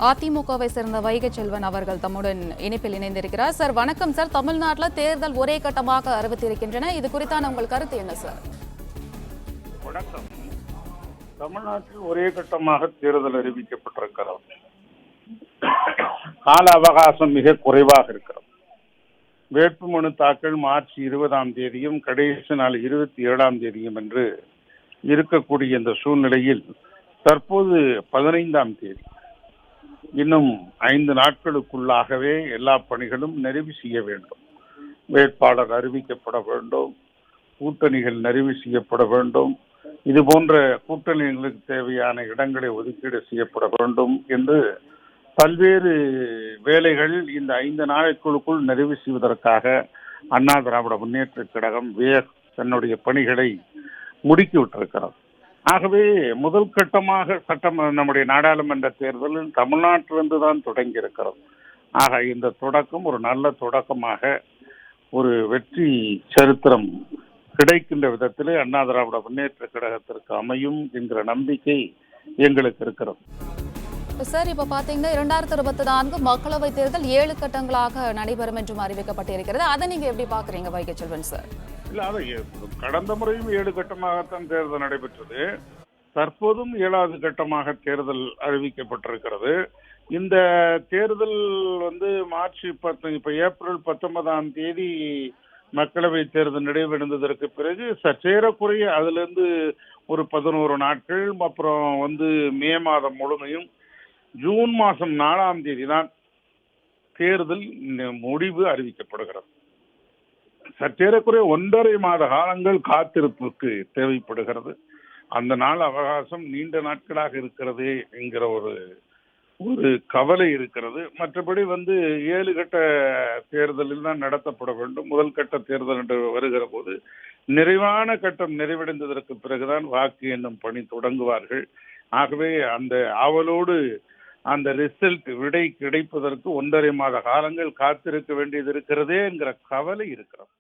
அதிமுகவை சேர்ந்த வைகை செல்வன் அவர்கள் தம்முடன் இணைப்பில் இணைந்திருக்கிறார். சார் வணக்கம் சார். தமிழ்நாட்டில் தேர்தல் ஒரே கட்டமாக அறிவித்திருக்கின்றன. இது குறித்தான உங்கள் கருத்து என்ன சார்? வணக்கம். தமிழ்நாட்டில் ஒரே கட்டமாக தேர்தல் அறிவிக்கப்பட்டிருக்கிறது. கால அவகாசம் மிக குறைவாக இருக்கிறது. வேட்புமனு தாக்கல் மார்ச் 20ஆம் தேதியும் கடைசி நாள் 27ஆம் தேதியும் என்று இருக்கக்கூடிய இந்த சூழ்நிலையில் தற்போது 15ஆம் தேதி, இன்னும் 5 நாட்களுக்குள்ளாகவே எல்லா பணிகளும் நிறைவு செய்ய வேண்டும். வேட்பாளர் அறிவிக்கப்பட வேண்டும், கூட்டணிகள் நிறைவு செய்யப்பட வேண்டும், இது போன்ற கூட்டணிகளுக்கு தேவையான இடங்களை ஒதுக்கீடு செய்யப்பட வேண்டும் என்று பல்வேறு வேலைகள் இந்த 5 நாட்களுக்குள் நிறைவு செய்வதற்காக அண்ணா திராவிட முன்னேற்ற கழகம் தன்னுடைய பணிகளை முடுக்கிவிட்டிருக்கிறது. ஆகவே முதல் கட்டமாக நம்முடைய நாடாளுமன்ற தேர்தலில் தமிழ்நாட்டிலிருந்து தான் தொடங்கி இருக்கிறது. ஆக இந்த தொடக்கம் ஒரு நல்ல தொடக்கமாக ஒரு வெற்றி சரித்திரம் கிடைக்கின்ற விதத்திலே அண்ணா திராவிட முன்னேற்ற கழகத்திற்கு அமையும் என்கிற நம்பிக்கை எங்களுக்கு இருக்கிறது. சார், இப்ப பாத்தீங்கன்னா 2024 மக்களவை தேர்தல் 7 கட்டங்களாக நடைபெறும் என்றும் அறிவிக்கப்பட்டிருக்கிறது. அதை நீங்க எப்படி பாக்குறீங்க வைகை செல்வன் சார்? இல்ல, அதை கடந்த முறையும் 7 கட்டமாகத்தான் தேர்தல் நடைபெற்றது. தற்போதும் 7வது கட்டமாக தேர்தல் அறிவிக்கப்பட்டிருக்கிறது. இந்த தேர்தல் மார்ச் 10 இப்ப ஏப்ரல் 19ஆம் தேதி மக்களவை தேர்தல் நிறைவடைந்ததற்கு பிறகு சற்றேறக்குறைய அதிலிருந்து ஒரு 11 நாட்கள், அப்புறம் மே மாதம் முழுமையும் ஜூன் மாதம் 4ஆம் தேதி தான் தேர்தல் முடிவு அறிவிக்கப்படுகிறது. சற்றேறக்குறைய 1.5 மாத காலங்கள் காத்திருப்புக்கு தேவைப்படுகிறது. அந்த நாள் அவகாசம் நீண்ட நாட்களாக இருக்கிறது என்கிற ஒரு கவலை இருக்கிறது. மற்றபடி 7 கட்ட தேர்தலில் தான் நடத்தப்பட வேண்டும். முதல் கட்ட தேர்தல் என்று வருகிற போது நிறைவான கட்டம் நிறைவடைந்ததற்கு பிறகுதான் வாக்கு எண்ணும் பணி தொடங்குவார்கள். ஆகவே அந்த ஆவலோடு அந்த ரிசல்ட் விடை கிடைப்பதற்கு 1.5 மாத காலங்கள் காத்திருக்க வேண்டியது இருக்கிறதே என்கிற கவலை இருக்கிறது.